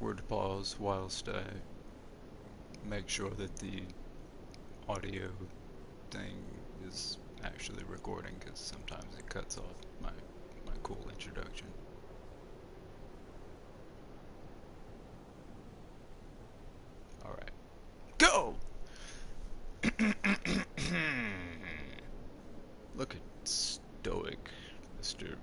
awkward pause whilst I make sure that the audio thing is actually recording, because sometimes it cuts off my cool introduction. Alright. Go! Look at stoic Mr.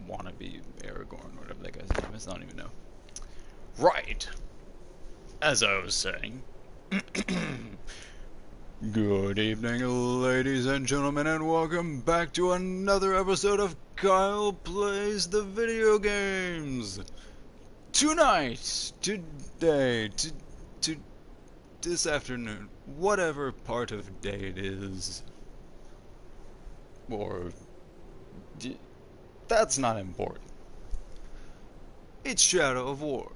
Wannabe Aragorn, whatever that guy's name is, I don't even know. Right! As I was saying. Good evening, ladies and gentlemen, and welcome back to another episode of Kyle Plays the Video Games! Tonight, today, this afternoon, whatever part of day it is, or that's not important. It's Shadow of War.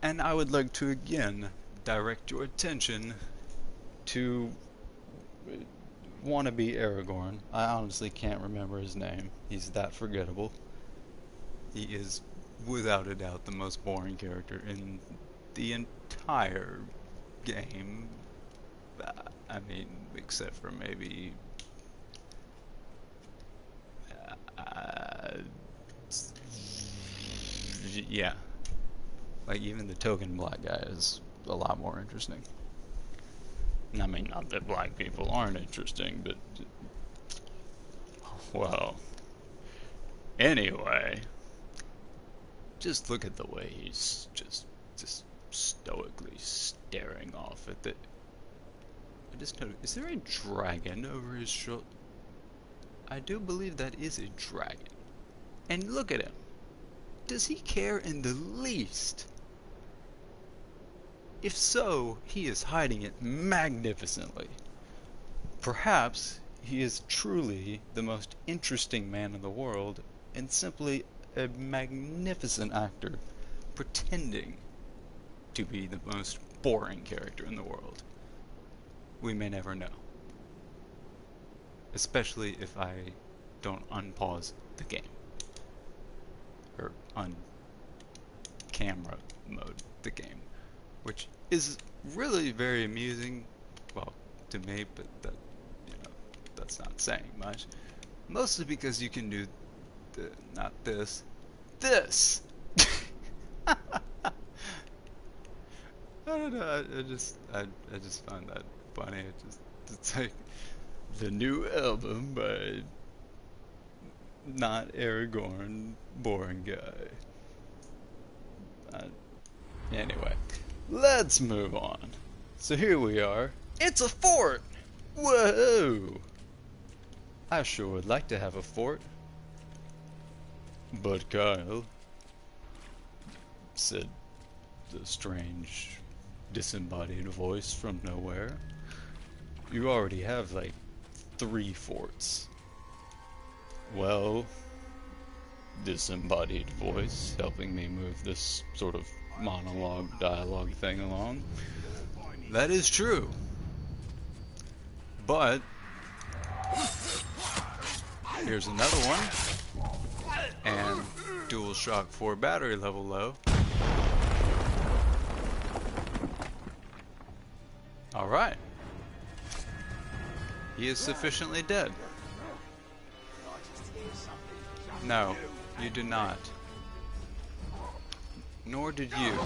And I would like to again direct your attention to wannabe Aragorn. I honestly can't remember his name. He's that forgettable. He is without a doubt the most boring character in the entire game. I mean, except for maybe yeah. Like, even the token black guy is a lot more interesting. I mean, not that black people aren't interesting, but well, anyway, just look at the way he's just stoically staring off at the... I just noticed, is there a dragon over his shoulder? I do believe that is a dragon. And look at him. Does he care in the least? If so, he is hiding it magnificently. Perhaps he is truly the most interesting man in the world and simply a magnificent actor pretending to be the most boring character in the world. We may never know. Especially if I don't unpause the game. Or un-camera mode the game. Which is really very amusing, well, to me, but that, that's not saying much. Mostly because you can do not this. I don't know, I just find that funny. It's like the new album by not Aragorn, boring guy. Anyway. Let's move on. So here we are. It's a fort! Whoa! I sure would like to have a fort. But Kyle, said the strange, disembodied voice from nowhere, you already have like 3 forts. Well, disembodied voice helping me move this sort of monologue, dialogue thing along. That is true. But here's another one. And DualShock 4 battery level low. Alright. He is sufficiently dead. No, you do not. Nor did you.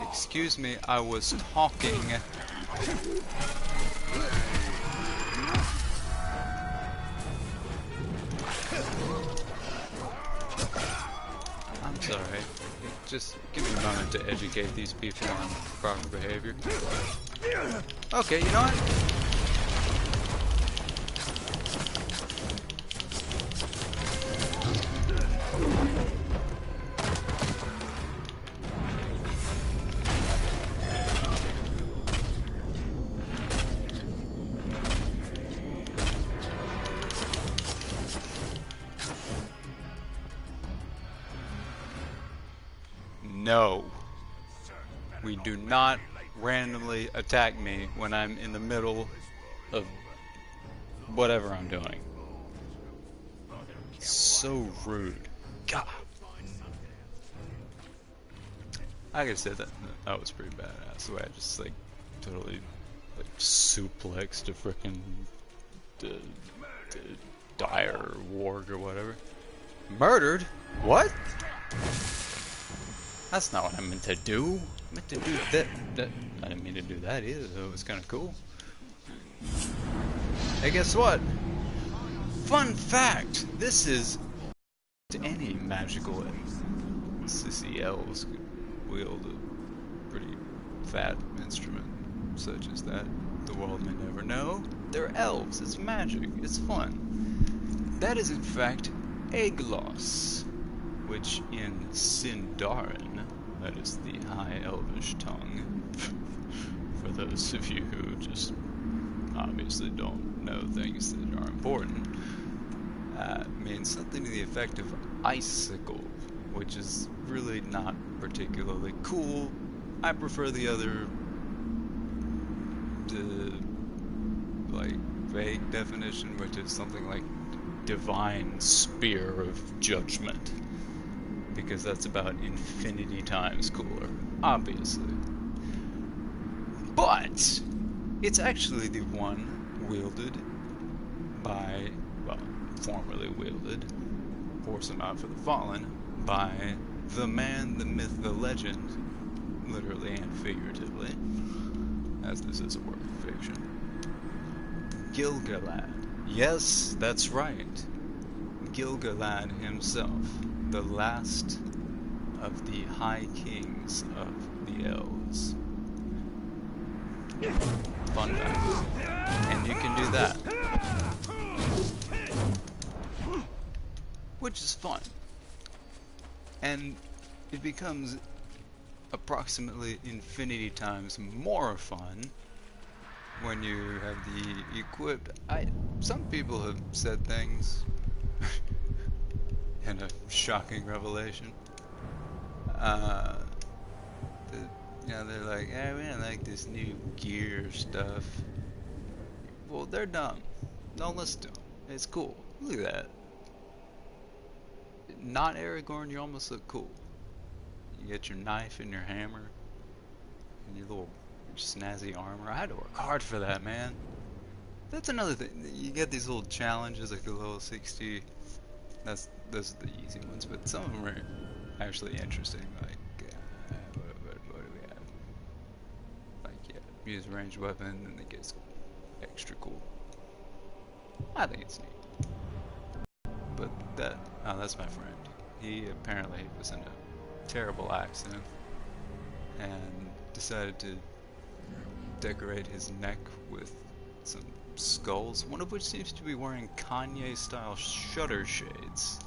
Excuse me, I was talking. I'm sorry. Just give me a moment to educate these people on proper behavior. Okay, you know what? No. We do not randomly attack me when I'm in the middle of whatever I'm doing. So rude. God. I gotta say that was pretty badass. The way I just like totally like suplexed a frickin' dire warg or whatever. Murdered? What? That's not what I meant to do. I meant to do that. I didn't mean to do that either, though. It was kind of cool. Hey, guess what? Fun fact! This is any magical sissy elves could wield a pretty fat instrument such as that. The world may never know. They're elves. It's magic. It's fun. That is, in fact, Eglos, which in Sindarin, that is the High Elvish tongue, for those of you who just obviously don't know things that are important, means something to the effect of icicle, which is really not particularly cool. I prefer the other, like, vague definition, which is something like divine spear of judgment, because that's about infinity times cooler, obviously. But it's actually the one wielded by, well, formerly wielded, force them out for the fallen, by the man, the myth, the legend, literally and figuratively, as this is a work of fiction, Gil-galad. Yes, that's right. Gil-galad himself, the last of the High Kings of the Elves. Fun fact. And you can do that. Which is fun. And it becomes approximately infinity times more fun when you have the equipped. Some people have said things in a shocking revelation. They're like, "Hey, we don't like this new gear stuff." Well, they're dumb. Don't listen to them. It's cool. Look at that. Not Aragorn, you almost look cool. You get your knife and your hammer and your little snazzy armor. I had to work hard for that, man. That's another thing. You get these little challenges like the level 60. Those are the easy ones, but some of them are actually interesting. Like, what do we have? Like, yeah, use a ranged weapon, and it gets extra cool. I think it's neat. But that's my friend. He apparently was in a terrible accident and decided to decorate his neck with some skulls, one of which seems to be wearing Kanye-style shutter shades.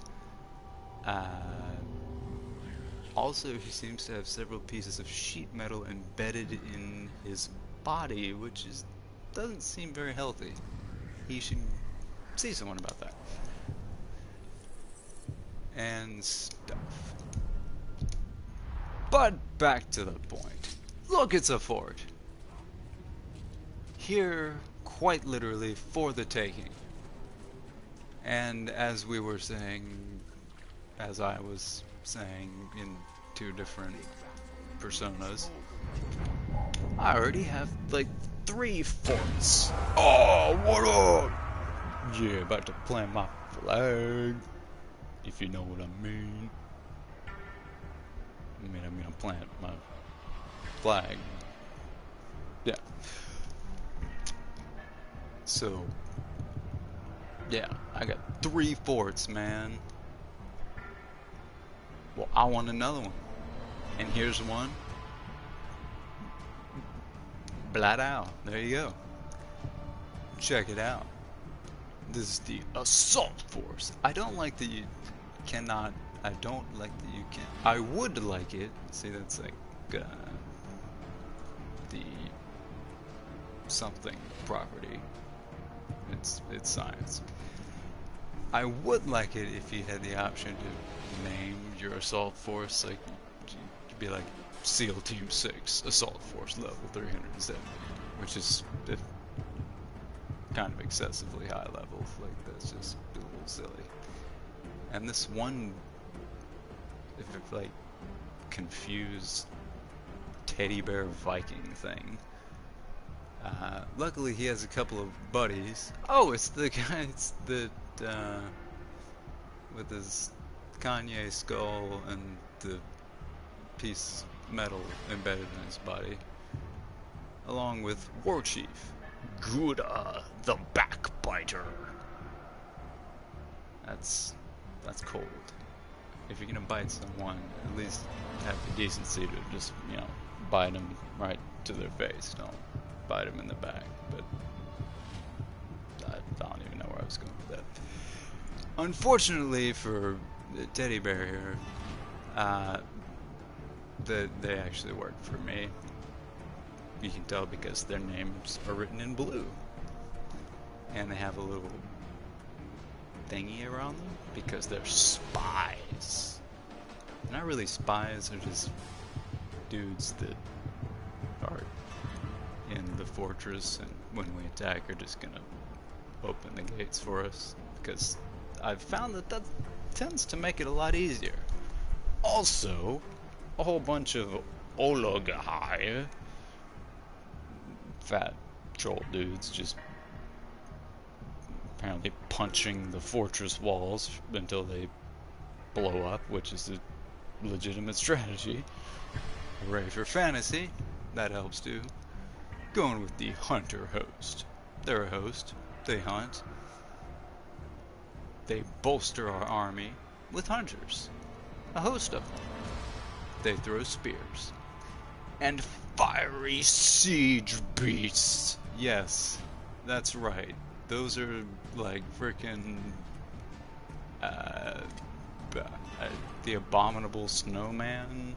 Also, he seems to have several pieces of sheet metal embedded in his body, which doesn't seem very healthy. He should see someone about that. And stuff. But back to the point. Look, it's a fort. Here, quite literally, for the taking. And as we were saying, as I was saying in two different personas, I already have like 3 forts. Oh, what up? Yeah, about to plant my flag, if you know what I mean. I'm gonna plant my flag. Yeah. So, yeah, I got 3 forts, man. Well, I want another one. And here's one. Blat out. There you go. Check it out. This is the assault force. I don't like that you cannot. I don't like that you can. I would like it. See, that's like the something property. It's science. I would like it if you had the option to name your assault force, like you'd be like SEAL Team 6, Assault Force level 370, which is kind of excessively high level. Like, that's just a little silly. And this one, if it, like, confused teddy bear Viking thing. Luckily, he has a couple of buddies. Oh, it's the guy. It's the with his Kanye skull and the piece of metal embedded in his body, along with War Chief Gouda the Backbiter. That's cold. If you're gonna bite someone, at least have the decency to just, bite them right to their face. Don't bite them in the back. But I don't even know where I was going with that. Unfortunately for the teddy bear here, they actually work for me. You can tell because their names are written in blue. And they have a little thingy around them because they're spies. Not really spies, they're just dudes that are in the fortress, and when we attack are just gonna open the gates for us, because I've found that tends to make it a lot easier. Also, a whole bunch of Ologahai, fat troll dudes, just apparently punching the fortress walls until they blow up, which is a legitimate strategy. Hooray for fantasy, that helps too. Going with the hunter host. They're a host, they hunt. They bolster our army with hunters. A host of them. They throw spears. And fiery siege beasts. Yes, that's right. Those are like frickin' the abominable snowman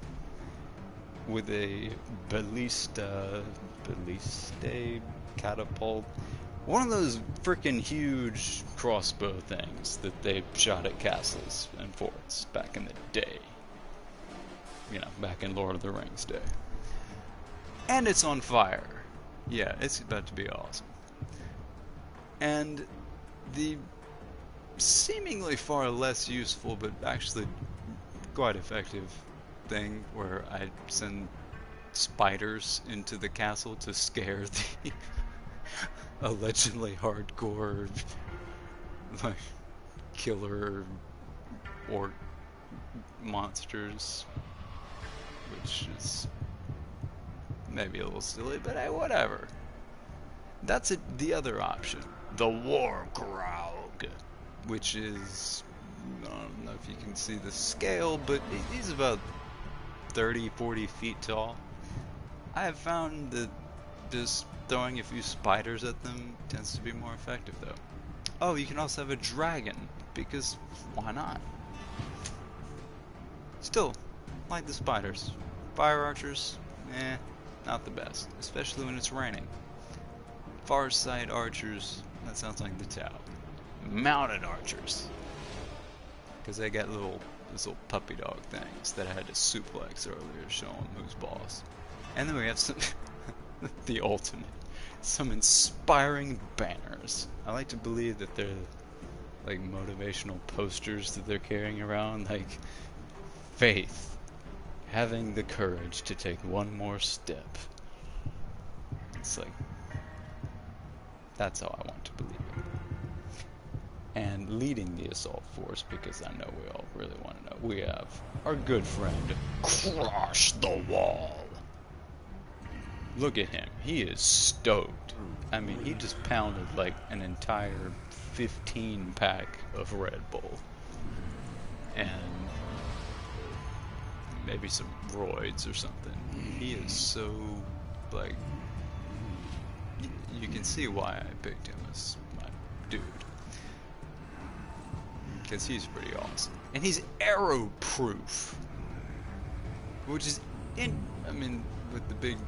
with a balliste catapult. One of those frickin' huge crossbow things that they shot at castles and forts back in the day. Back in Lord of the Rings day. And it's on fire. Yeah, it's about to be awesome. And the seemingly far less useful but actually quite effective thing where I send spiders into the castle to scare the allegedly hardcore killer orc monsters, which is maybe a little silly, but hey, whatever. That's the other option. The War Grog, which is, I don't know if you can see the scale, but he's about 30-40 feet tall. I have found that just throwing a few spiders at them tends to be more effective, though. Oh, you can also have a dragon, because why not? Still, like the spiders. Fire archers, not the best, especially when it's raining. Far sight archers, that sounds like the Tau. Mounted archers, because they got these little puppy dog things that I had to suplex earlier to show them who's boss. And then we have some, the ultimate, some inspiring banners. I like to believe that they're like motivational posters that they're carrying around, like faith, having the courage to take one more step. It's like, that's how I want to believe it. And leading the assault force, because I know we all really want to know, we have our good friend, Crush the Wall. Look at him. He is stoked. I mean, he just pounded like an entire 15 pack of Red Bull. And maybe some roids or something. He is so, like, you can see why I picked him as my dude. Because he's pretty awesome. And he's arrow proof. Which is, with the big,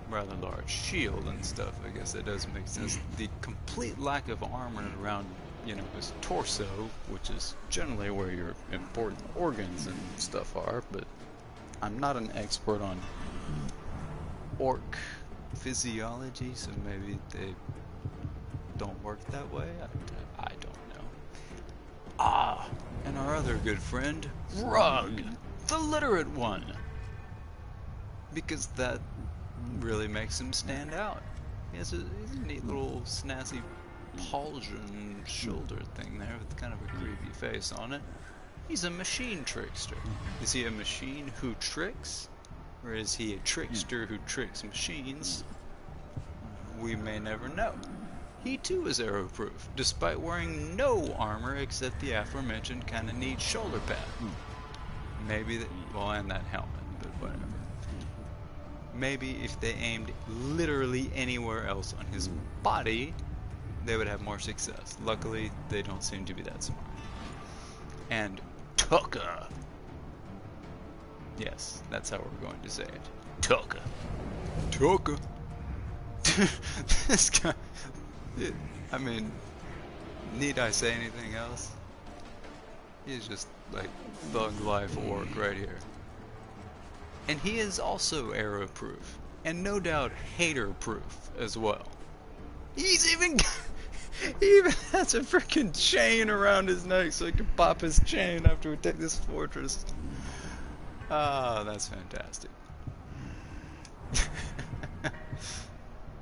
rather large shield and stuff, I guess that does make sense. The complete lack of armor around, his torso, which is generally where your important organs and stuff are, but I'm not an expert on orc physiology, so maybe they don't work that way. I don't know. other good friend, Rug, the literate one. Because that really makes him stand out. He's a neat little snazzy pauldron shoulder thing there with kind of a creepy face on it. He's a machine trickster. Is he a machine who tricks? Or is he a trickster who tricks machines? We may never know. He too is arrow-proof, despite wearing no armor except the aforementioned kind of neat shoulder pad. Maybe well, and that helmet, but whatever. Maybe if they aimed literally anywhere else on his body, they would have more success. Luckily, they don't seem to be that smart. And Tucker. Yes, that's how we're going to say it. Tucker. Tucker. This guy... I mean, need I say anything else? He's just like thug life orc right here. And he is also arrow proof, and no doubt hater proof as well. He's even he even has a freaking chain around his neck so he can pop his chain after we take this fortress. Ah, that's fantastic.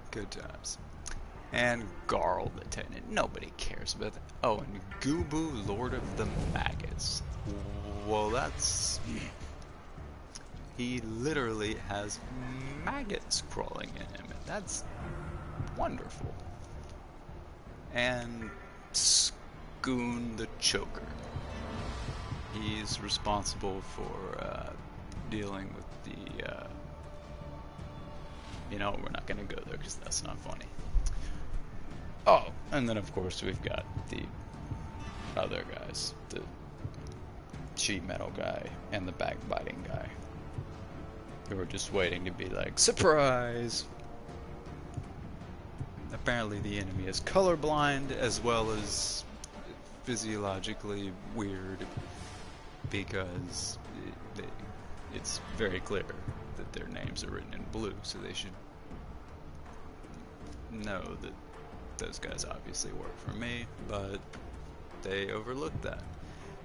Good times. And Garl the Tenant. Nobody cares about that. Oh, and Gubu, Lord of the Maggots. Well, that's... He literally has maggots crawling in him, and that's wonderful. And Skoon the Choker. He's responsible for dealing with the... you know, we're not going to go there because that's not funny. Oh, and then of course we've got the other guys, the sheet metal guy and the backbiting guy, who are just waiting to be like, surprise! Apparently the enemy is colorblind as well as physiologically weird, because it's very clear that their names are written in blue, so they should know that those guys obviously work for me, but they overlooked that.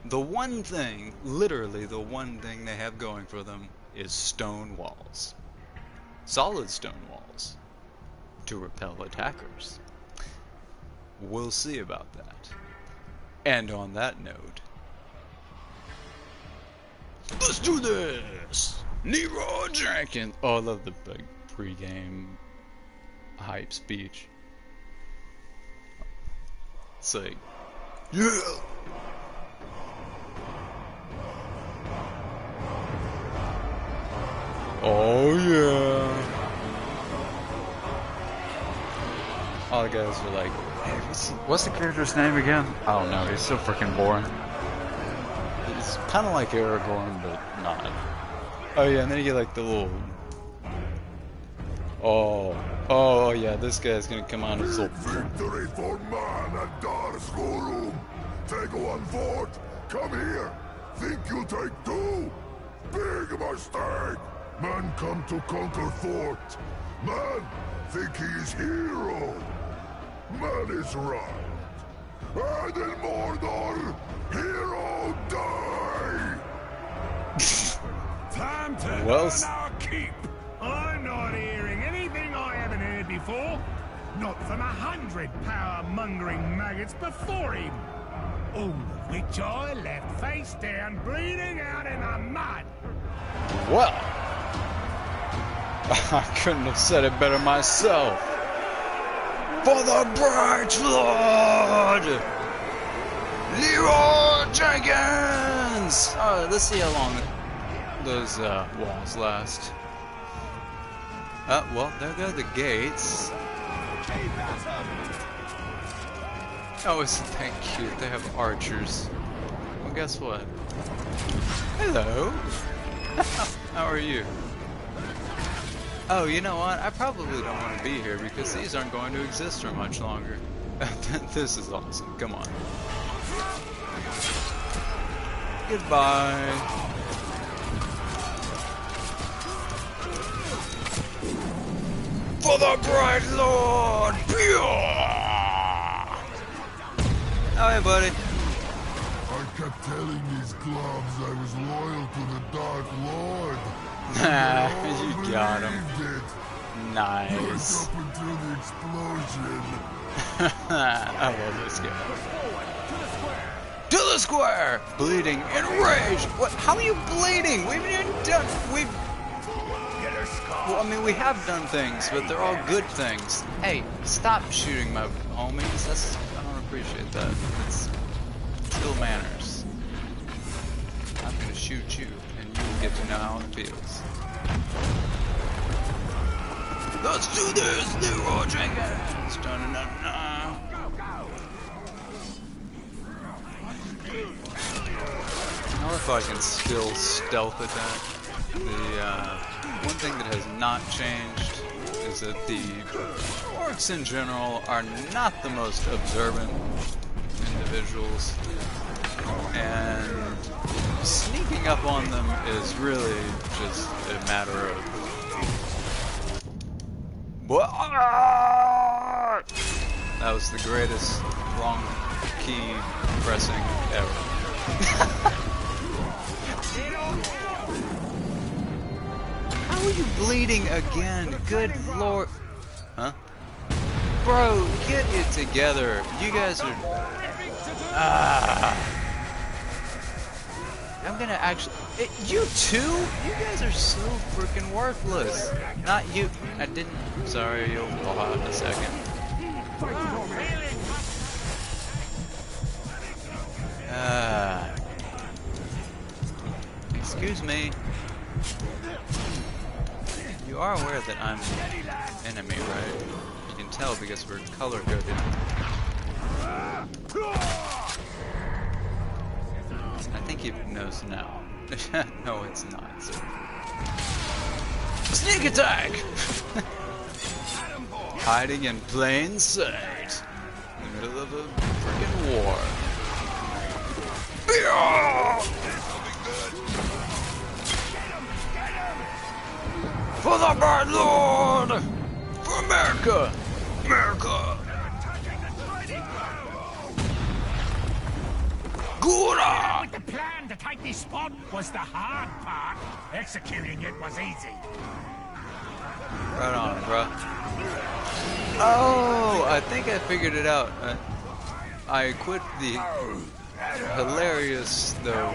The one thing, literally the one thing they have going for them is stone walls. Solid stone walls. To repel attackers. We'll see about that. And on that note, let's do this! Leroy Jenkins! Oh, I love the big pre-game hype speech. It's like, yeah! Oh yeah! All the guys are like, hey, what's the character's name again? I don't know, he's so freaking boring. He's kind of like Aragorn, but not. Oh yeah, and then you get like the little... Oh yeah, this guy's gonna come on his little... Victory for man at Dar Skorum! Take one fort! Come here! Think you'll take two? Big mistake! Man come to conquer fort! Man think he is hero! Man is right! And in Mordor, hero die! Time to Well, earn our keep! I'm not hearing anything I haven't heard before. Not from 100 power-mongering maggots before him. All of which I left face down, bleeding out in the mud. Well, I couldn't have said it better myself. For the Bright Lord, Leroy Jenkins! Alright, let's see how long those walls last. Well, there go the gates. Oh, isn't that cute? They have archers. Well, guess what? Hello! How are you? Oh, you know what? I probably don't want to be here because these aren't going to exist for much longer. This is awesome. Come on. Goodbye. For the Bright Lord! Oh, hey, buddy. I kept telling these globs I was loyal to the Dark Lord. Nah, They all you got him. believed it. Right Nice. up until the explosion. I love this guy. To the square! Bleeding, enraged! What? How are you bleeding? We've done. Well, I mean, we have done things, but they're all good things. Hey, stop shooting my homies. I don't appreciate that. It's still manners. I'm gonna shoot you, and you will get to know how it feels. Let's do this, Leroy Jenkins! Dun-dun-dun-dun. I wonder if I can still stealth attack. One thing that has not changed is that the orcs in general are not the most observant individuals, and sneaking up on them is really just a matter of that was the greatest wrong key pressing ever. How are you bleeding again? Good lord. Huh? Bro, get it together. You guys are... I'm gonna actually... you too? You guys are so freaking worthless. Not you. I didn't... Sorry, you'll fall out in a second. Excuse me. You are aware that I'm an enemy, right? You can tell because we're color-coded. I think he knows now. No, it's not, sir. Sneak attack! Hiding in plain sight. In the middle of a freaking war. For the bad lord! For America! America! Gura! The plan to take this spot was the hard part. Executing it was easy. Right on, bro. Oh, I think I figured it out. I equipped the hilarious, though,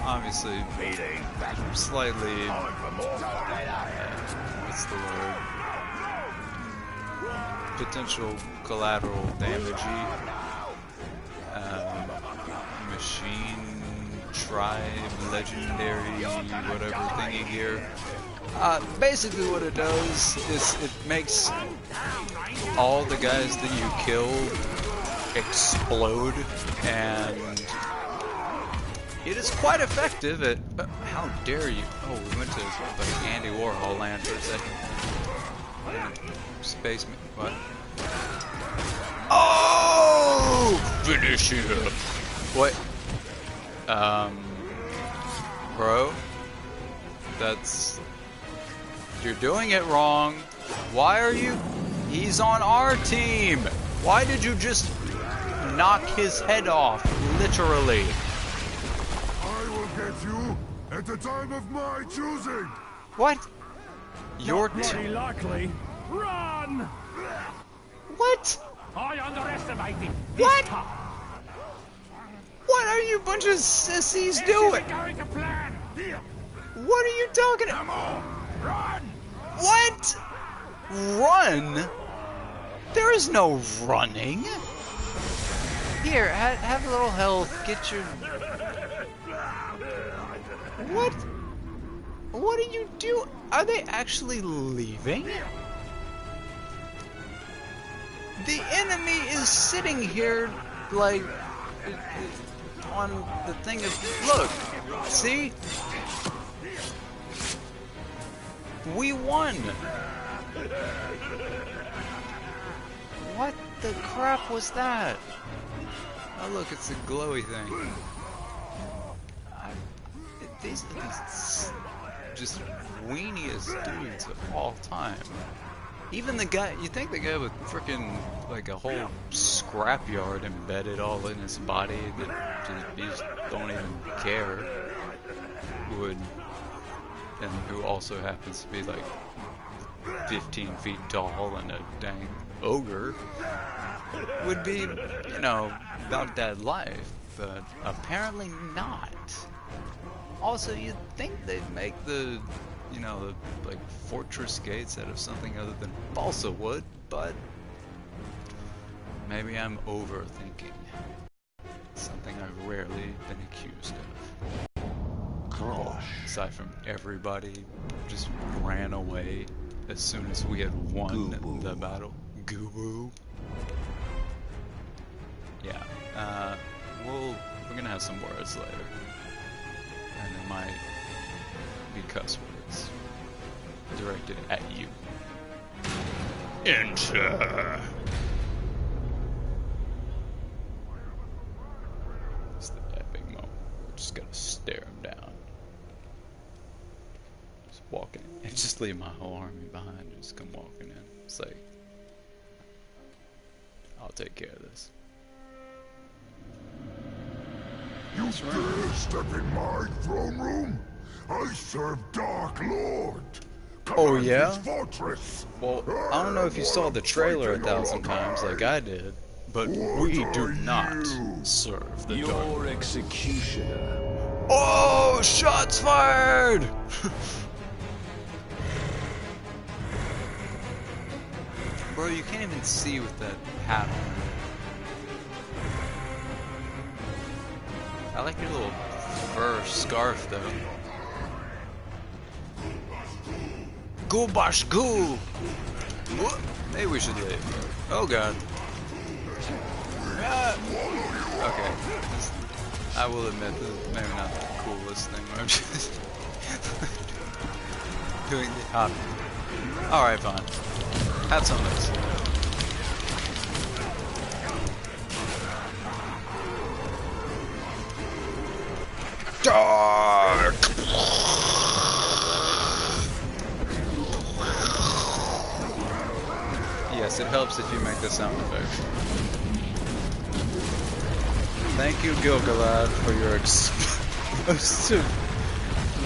obviously, slightly, what's the word? Potential collateral damage-y. Machine tribe legendary whatever thingy gear. Basically what it does is it makes all the guys that you kill explode, and it is quite effective at... how dare you? Oh, we went to like Andy Warhol land for a second. Space... what? Oh! Finish him! What? Bro? That's... you're doing it wrong. Why are you... he's on our team! Why did you just knock his head off, literally? I will get you at the time of my choosing. What? Your Very likely. Run! What? I underestimated What? this time. What are you bunch of sissies doing? Going to plan. What are you talking about? Come on, run! What? Run? There is no running. Here, have a little health. Get your... what? What are you doing? Are they actually leaving? The enemy is sitting here, like, on the thing of... look, see? We won! What the crap was that? Oh look, it's a glowy thing. These are these just weeniest dudes of all time. Even the guy, you think the guy with freaking like a whole scrapyard embedded all in his body that you just don't even care would, and who also happens to be like 15 feet tall and a dang ogre, would be, you know, about that life, but apparently not. Also, you'd think they'd make the, you know, the like fortress gates out of something other than balsa wood, but maybe I'm overthinking. Something I've rarely been accused of. Gosh. Aside from everybody just ran away as soon as we had won the battle. Goo-boo. Yeah, we're gonna have some words later. And they might be cuss words directed at you. Enter! It's the epic moment. We're just gonna stare him down. Just walking in. And just leave my whole army behind and just come walking in. It's like, I'll take care of this. You dare step in my throne room? I serve Dark Lord. Oh, yeah? His fortress. Well, I don't know if you saw the trailer 1,000 times like I did, but we do not serve the Dark Lord. Your executioner. Oh, shots fired! Bro, you can't even see with that hat on. I like your little fur scarf, though. Go bash go! Maybe we should leave. Oh god. Ah. Okay. I will admit this is maybe not the coolest thing. I'm just doing the hop. Alright, fine. Have some of this. Dark! Yes, it helps if you make the sound effect. Thank you, Gilgalad, for your explosive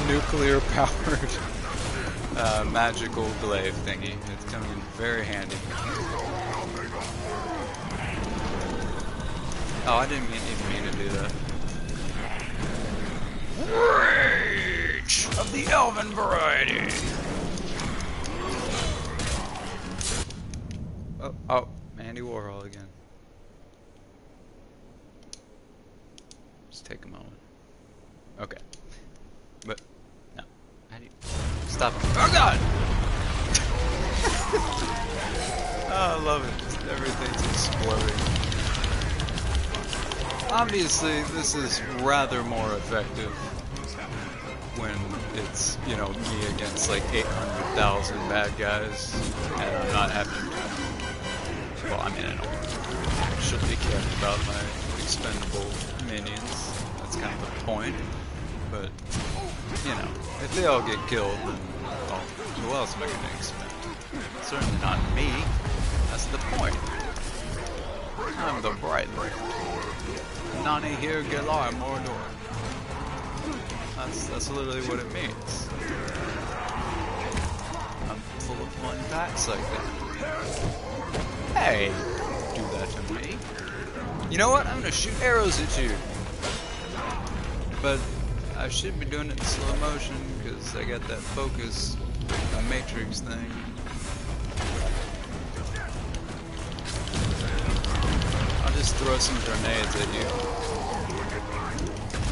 nuclear-powered magical glaive thingy. It's coming in very handy. Oh, I didn't even mean to do that. Rage of the elven variety. Oh, Andy Warhol again. Just take a moment. Okay. But, no. How do you... Stop. Oh god! Oh, I love it. Just everything's exploding. Obviously, this is rather more effective when it's, you know, me against like 800,000 bad guys, and I'm not having to, well, I mean, I don't actually care about my expendable minions. That's kind of the point. But, you know, if they all get killed, then, well, who else am I going to expend? Certainly not me. That's the point. I'm the bright light. Nani here Galar Mordor. That's literally what it means. I'm full of fun facts like that. Hey, do that to me. You know what? I'm gonna shoot arrows at you. But I should be doing it in slow motion because I got that focus, the Matrix thing. I'll just throw some grenades at you.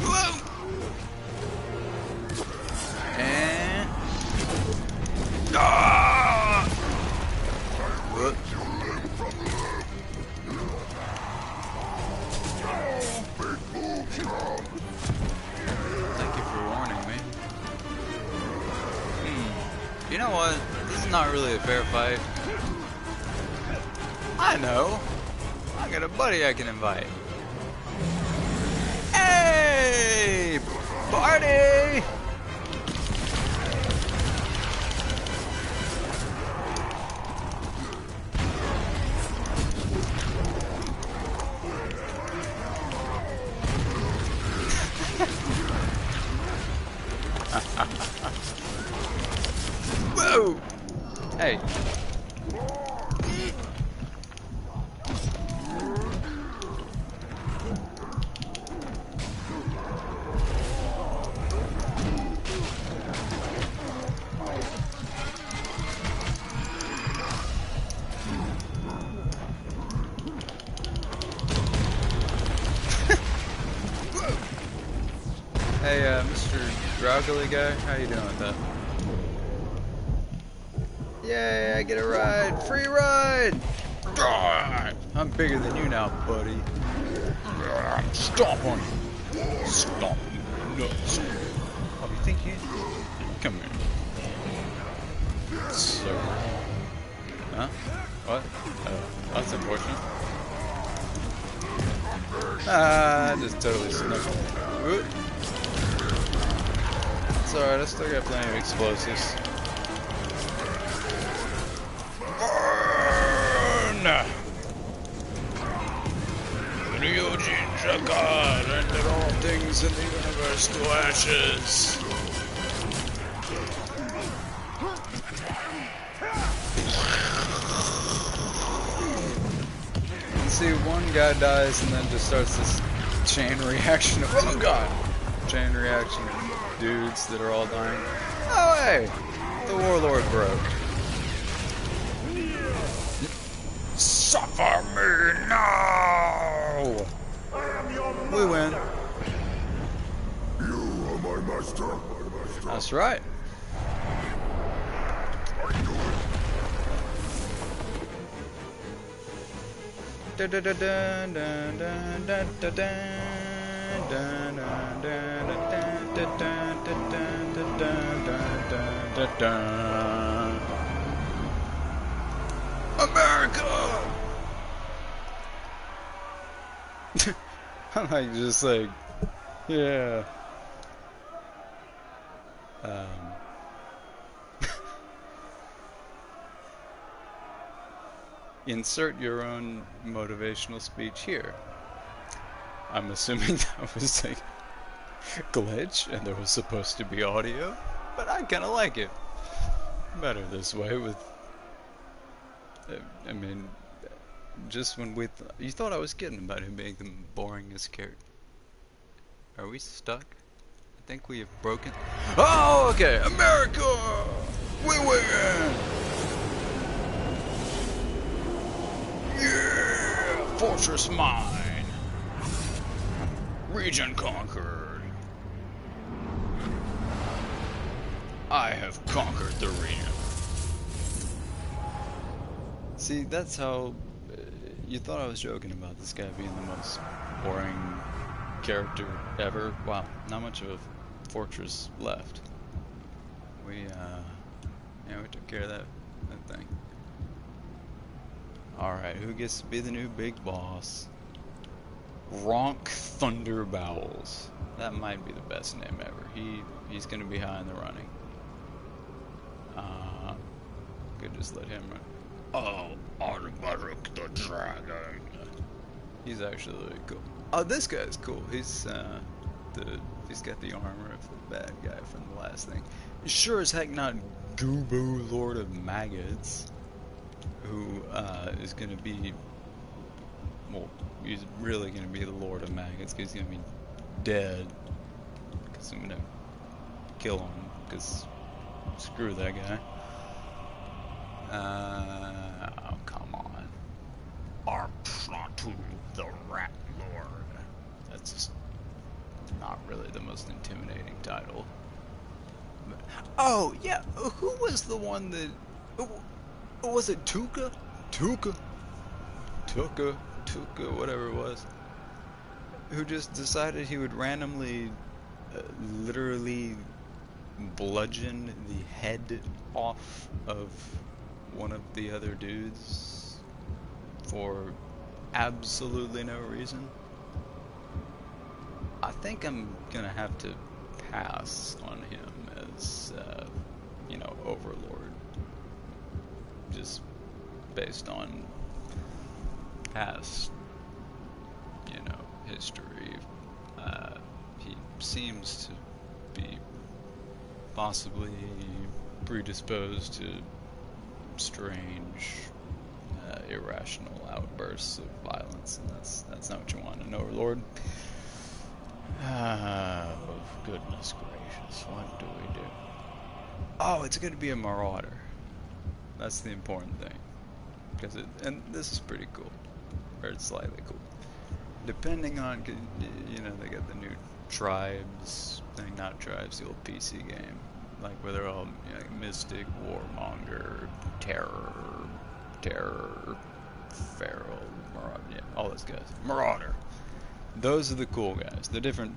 Whoa! And... Ah! What? Thank you for warning me. You know what? This is not really a fair fight. I know. I got a buddy I can invite. Hey! Party! Hey, Mr. Groggly guy, how you doing with that? Yay, I get a ride! Free ride! God, I'm bigger than you now, buddy. Stomp on you. Stomp you nuts. Oh, you think you... Come here. Sir. Huh? What? That's unfortunate. Ah, I just totally snuck. Oop. It's alright, I still got plenty of explosives. Burn! Ryujin Shaka rendered all things in the universe to ashes. See, one guy dies and then just starts this chain reaction of, oh god! Chain reaction of dudes that are all dying. Oh hey! The warlord broke. Suffer me now! We win. You are my master. That's right. America! I'm like, just like, yeah. Insert your own motivational speech here. I'm assuming that was a glitch and there was supposed to be audio, but I kind of like it better this way with, I mean, just when you thought I was kidding about him being the boringest character. Are we stuck? I think we have broken. Oh, okay, America! We win! Yeah! Fortress mine! Region conquered! I have conquered the region. See, that's how... you thought I was joking about this guy being the most boring character ever. Wow, not much of a fortress left. Yeah, we took care of that thing. Alright, who gets to be the new big boss? Ronk Thunder Bowels. That might be the best name ever. He's gonna be high in the running. Could just let him run. Oh, Armarik the Dragon. He's actually really cool. Oh, this guy's cool. He's got the armor of the bad guy from the last thing. Sure as heck not Goobo Lord of Maggots, who is gonna be, well, he's really gonna be the Lord of Maggots because he's gonna be dead. Because I'm gonna kill him. Because screw that guy. Oh, come on. Arplatu the Rat Lord. That's just not really the most intimidating title. But, oh, yeah, who was the one that... was it Tuka? Tuka, whatever it was. Who just decided he would randomly, literally bludgeon the head off of one of the other dudes for absolutely no reason. I think I'm gonna have to pass on him as, you know, Overlord. Just based on past, you know, history. He seems to be possibly predisposed to strange, irrational outbursts of violence, and that's not what you want in an Overlord. Oh, goodness gracious, what do we do? Oh, it's going to be a Marauder. That's the important thing. Because and this is pretty cool. Or it's slightly cool. Depending on, you know, they got the new tribes thing, not Tribes, the old PC game. Like, where they're all, you know, like Mystic, Warmonger, Terror, Feral, Marauder, yeah, all those guys. Marauder! Those are the cool guys. The different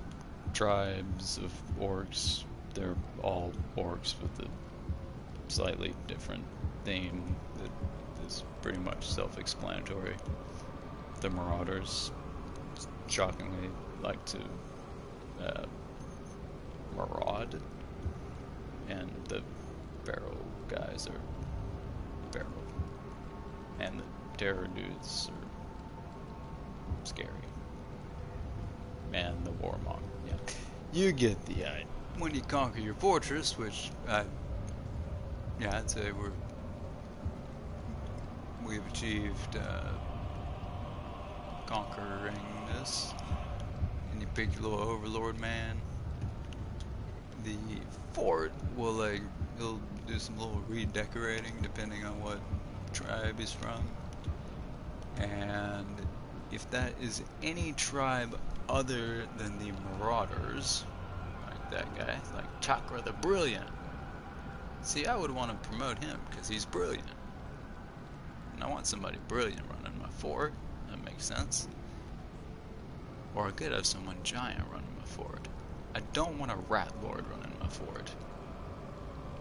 tribes of orcs, they're all orcs with a slightly different theme that is pretty much self-explanatory. The Marauders shockingly like to maraud, and the Feral guys are feral, and the Terror dudes are scary. And the Warmonger, yeah. You get the idea. When you conquer your fortress, which I'd say we've achieved conquering this, and you pick your little overlord man, the fort will, like, he'll do some little redecorating depending on what tribe he's from, and if that is any tribe other than the Marauders, like that guy, like Chakra the Brilliant. See, I would want to promote him because he's brilliant. And I want somebody brilliant running my fort. That makes sense. Or I could have someone giant running my fort. I don't want a rat lord running my fort.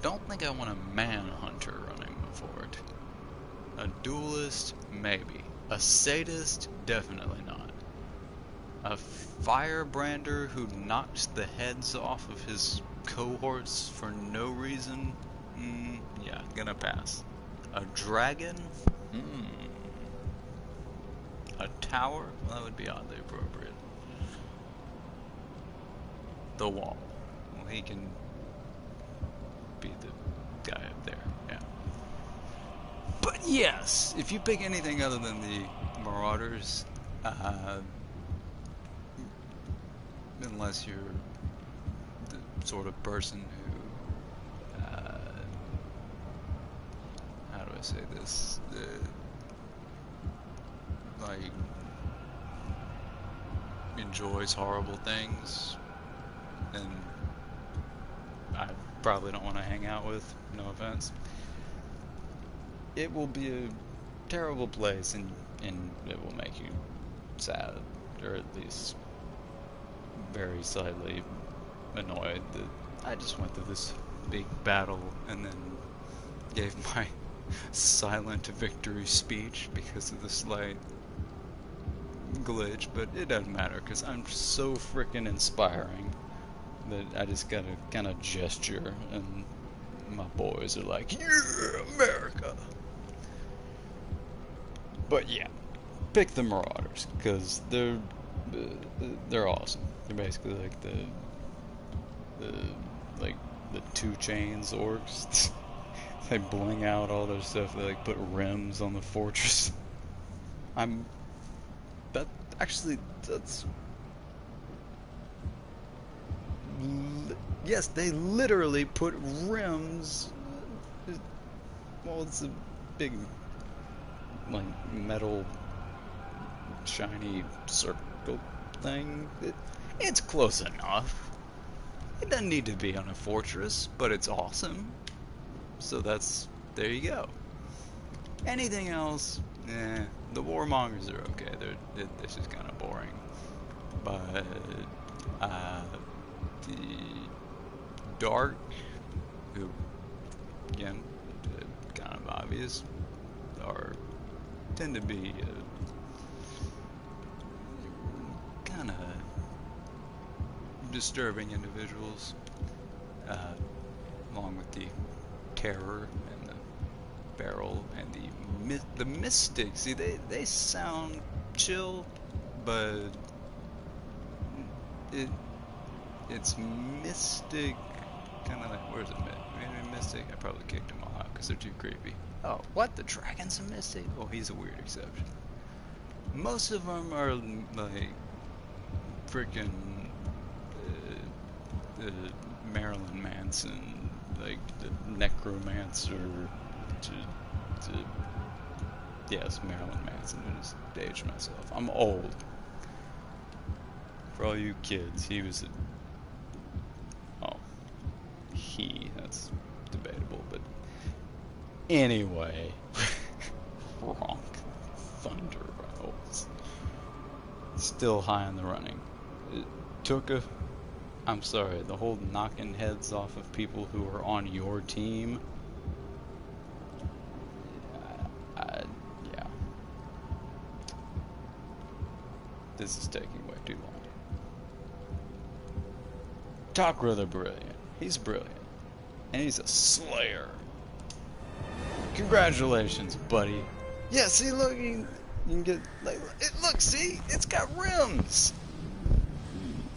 Don't think I want a manhunter running my fort. A duelist, maybe. A sadist, definitely not. A firebrander who knocks the heads off of his cohorts for no reason? Yeah, gonna pass. A dragon? A tower? Well, that would be oddly appropriate. The wall. Well, he can be the guy up there, yeah. But yes, if you pick anything other than the Marauders, unless you're the sort of person who, how do I say this, like, enjoys horrible things, then I probably don't want to hang out with, no offense. It will be a terrible place, and it will make you sad, or at least very slightly annoyed that I just went through this big battle and then gave my silent victory speech because of the slight glitch, but it doesn't matter because I'm so freaking inspiring that I just gotta kind of gesture, and my boys are like, yeah, America! But yeah, pick the Marauders because they're awesome. They're basically like the 2 Chainz orcs. They bling out all their stuff. They like put rims on the fortress. Yes, they literally put rims. Well, it's a big, like, metal shiny circle thing. It's close enough. It doesn't need to be on a fortress, but it's awesome. So there you go. Anything else, the Warmongers are okay. This is kind of boring. But the Dark, who, again, kind of obvious, tend to be kind of disturbing individuals, along with the Terror and the Feral and the Mystics. See, they sound chill, but it's mystic, kind of like, where's it? Maybe mystic. I probably kicked them all out because they're too creepy. Oh, what? The dragon's a mystic? Oh, he's a weird exception. Most of them are like freaking Marilyn Manson, like the necromancer. Yes, Marilyn Manson. I just aged myself. I'm old. For all you kids, he was a he. That's debatable, but anyway. Wrong. Thunderbolts. Still high in the running. It took a... I'm sorry, the whole knocking heads off of people who are on your team. Yeah. This is taking way too long. Takra the Brilliant. He's brilliant. And he's a slayer. Congratulations, buddy. Yeah, see, look, you can get, like, look, see, it's got rims.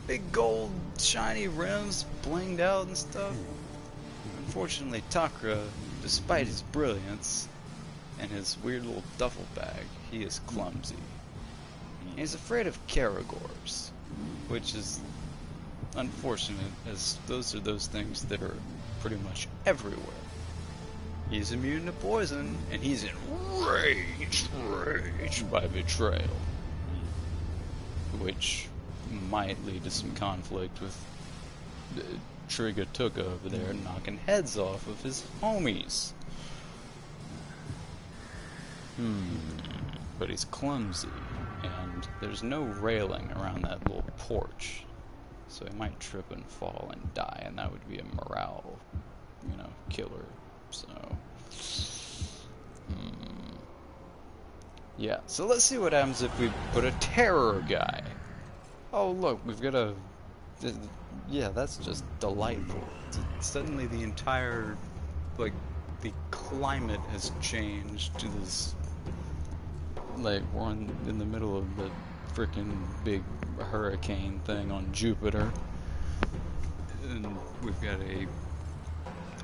Big gold, shiny rims, blinged out and stuff. Unfortunately, Takra, despite his brilliance and his weird little duffel bag, he is clumsy. And he's afraid of Seregost, which is unfortunate, as those are those things that are pretty much everywhere. He's immune to poison, and he's enraged by betrayal, which might lead to some conflict with Seregost over there knocking heads off of his homies. But he's clumsy, and there's no railing around that little porch, so he might trip and fall and die, and that would be a morale, killer. So, yeah, so let's see what happens if we put a terror guy. Oh, look, we've got a... Yeah, that's just delightful. Suddenly the entire, the climate has changed to this... Like, we're in the middle of the frickin' big hurricane thing on Jupiter. And we've got a...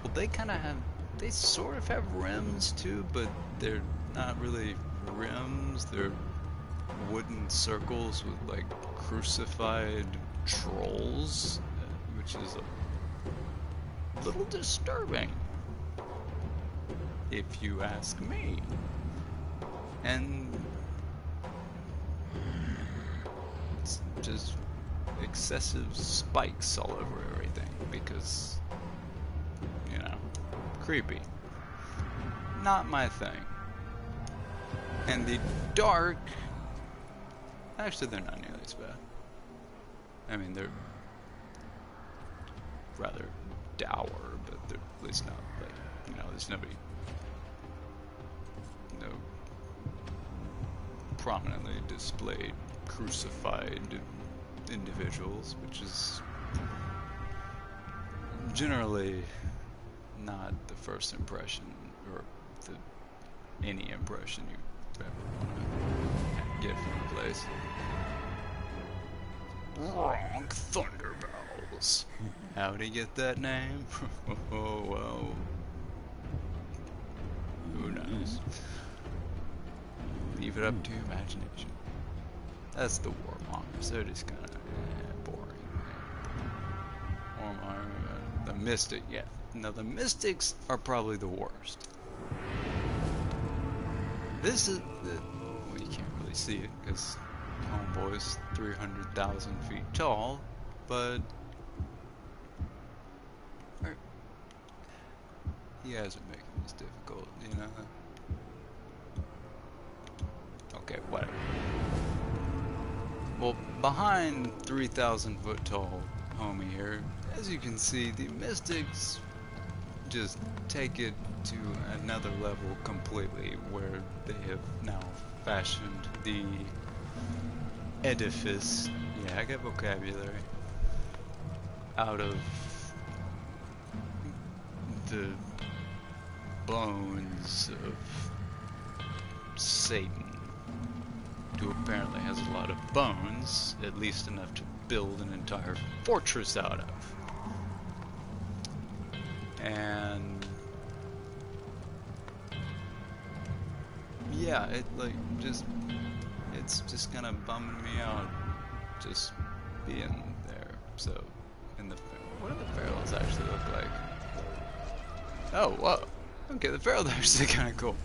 Well, they kind of have... They sort of have rims, too, but they're not really rims. They're wooden circles with, crucified trolls, which is a little disturbing, if you ask me. And it's just excessive spikes all over everything, because, creepy. Not my thing. And the dark... Actually, they're not nearly as bad. I mean, they're rather dour, but they're at least not, there's no prominently displayed crucified individuals, which is generally not the first impression, or any impression you ever want to get from a place. Wrong Thunderbolts. How'd he get that name? Oh, well. Who knows? Leave it up to imagination. That's the warmongers. They're just kind of boring. Warmonger, the Mystic, yeah. Now, the Mystics are probably the worst. This is... well, you can't really see it, because Homeboy's 300,000 feet tall, but... he hasn't making this difficult, Okay, whatever. Well, behind 3,000 foot tall homie here, as you can see, the Mystics just take it to another level completely, where they have now fashioned the edifice, yeah, I got vocabulary, out of the bones of Satan, who apparently has a lot of bones, at least enough to build an entire fortress out of. And yeah, it's just kind of bumming me out, just being there. So, what do the pharaohs actually look like? Oh, whoa. Okay, the pharaohs are actually kind of cool.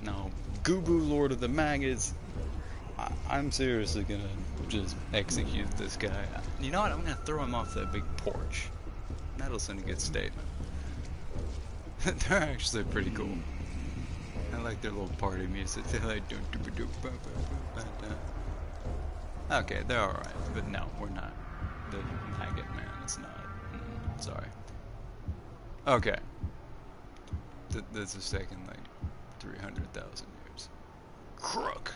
Now, Goobu, Lord of the Maggots, I'm seriously gonna just execute this guy. You know what? I'm gonna throw him off that big porch. That'll send a good statement. They're actually pretty cool. I like their little party music. They like okay, they're alright, but no, we're not. The Maggot Man is not. Sorry. Okay. This is taking like 300,000 years. Crook.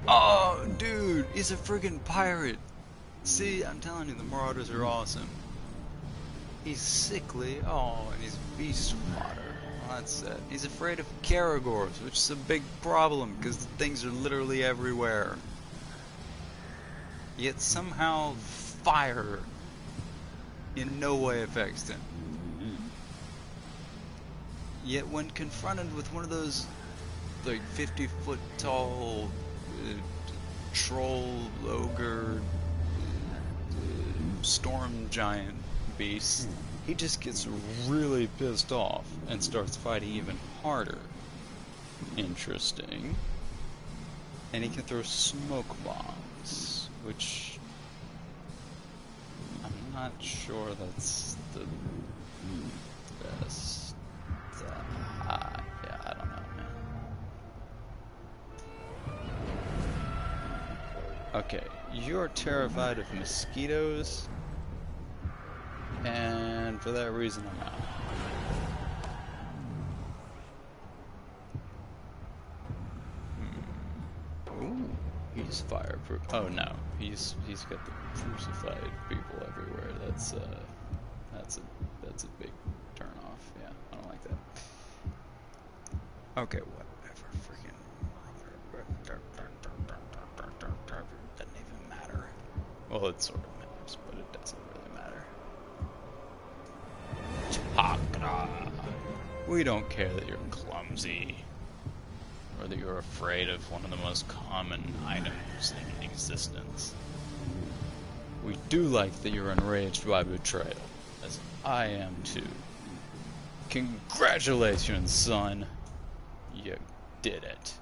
Oh, dude, he's a friggin' pirate. See, I'm telling you, the Marauders are awesome. He's sickly. Oh, and he's beast water. Well, that's it. He's afraid of Caragors, which is a big problem because the things are literally everywhere. Yet somehow fire in no way affects him. Yet when confronted with one of those like 50-foot tall troll, ogre, storm giant beasts, he just gets really pissed off and starts fighting even harder. Interesting. And he can throw smoke bombs, which I'm not sure that's the best. Yeah, I don't know, man. Okay, you're terrified of mosquitoes, and for that reason I'm out. Ooh, he's fireproof. Oh no, he's got the crucified people everywhere. That's a big turn off. Yeah, I don't like that. Okay, whatever. Freaking doesn't even matter. Well, it sort of matters, but it doesn't really matter. Chakra. We don't care that you're clumsy, or that you're afraid of one of the most common items in existence. We do like that you're enraged by betrayal, as I am too. Congratulations, son. You did it.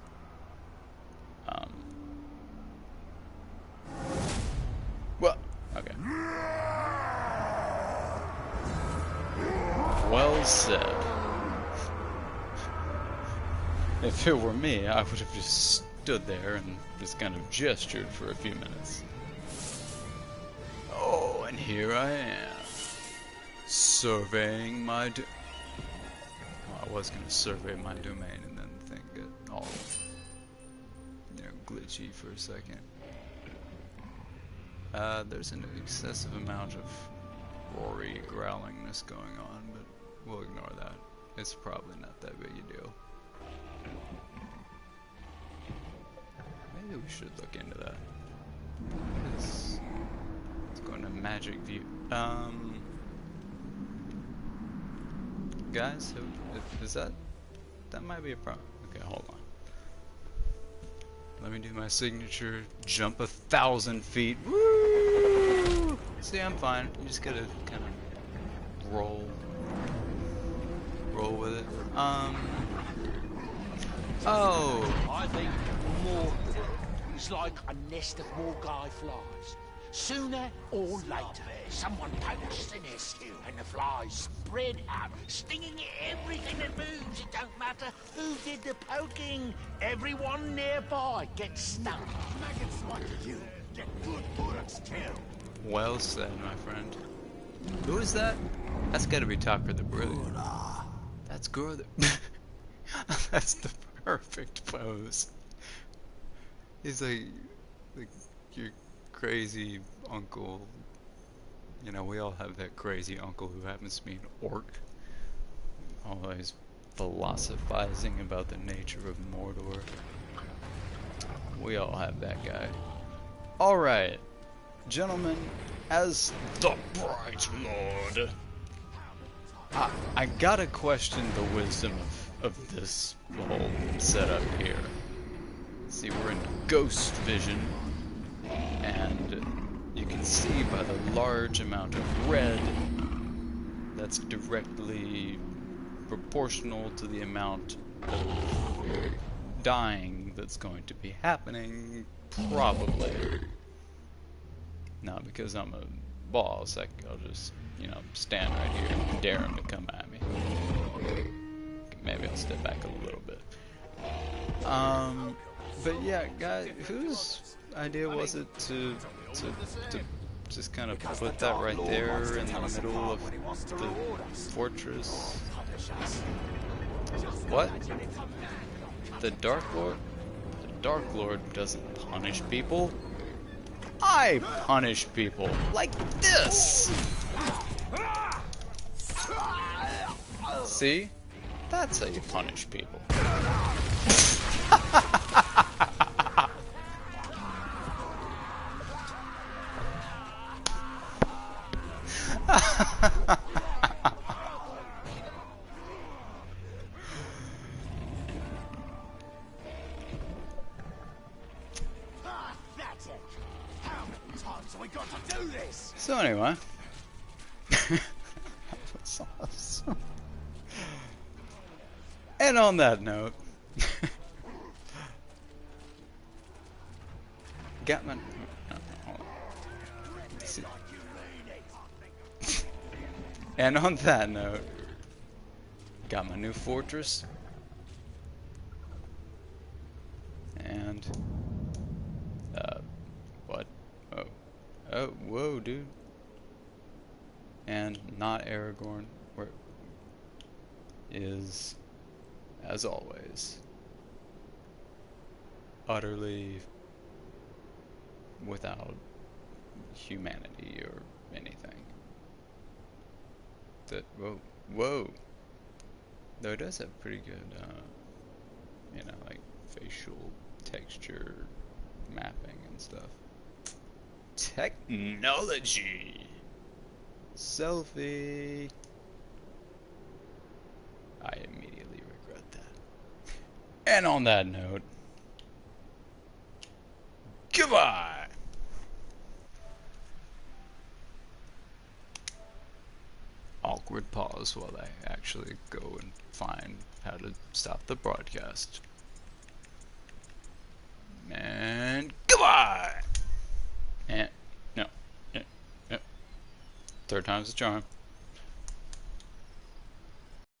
Well, okay. Well said. If it were me, I would have just stood there and just kind of gestured for a few minutes. Oh, and here I am, surveying my well, I was going to survey my domain and then think it all, glitchy for a second. There's an excessive amount of roary growlingness going on, but we'll ignore that. It's probably not that big a deal. Maybe we should look into that. Let's go into magic view. Guys, is that might be a problem. Okay, hold on. Let me do my signature jump 1,000 feet. Woo! See, I'm fine. You just gotta kind of roll with it. Oh! I think more is like a nest of Morgai flies. Sooner or later, someone pokes the nest and the flies spread out, stinging everything that moves. It don't matter who did the poking. Everyone nearby gets stung. Maggots like you get good bullets killed. Well said, my friend. Who is that? That's gotta be Tucker the Brilliant. That's good. That's the perfect pose. He's like your crazy uncle. You know, we all have that crazy uncle who happens to be an orc. Always philosophizing about the nature of Mordor. We all have that guy. Alright, gentlemen, as the Bright Lord, I gotta question the wisdom of this whole setup here. See, we're in ghost vision, and you can see by the large amount of red that's directly proportional to the amount of dying that's going to be happening, probably. Not because I'm a balls, like I'll just, stand right here and dare him to come at me. Maybe I'll step back a little bit. But yeah, guys, whose idea was it to just kind of put that right there in the middle of the fortress? What? The Dark Lord? The Dark Lord doesn't punish people. I punish people like this! See? That's how you punish people. So anyway, that was awesome. And on that note, got my. And on that note, got my new fortress, and what? Oh, whoa, dude. And not Aragorn, where is, as always, utterly without humanity or anything. That, whoa. Though it does have pretty good, like facial texture mapping and stuff. Technology! Selfie! I immediately regret that. And on that note, goodbye! Awkward pause while I actually go and find how to stop the broadcast. And goodbye! And no. Third time's the charm.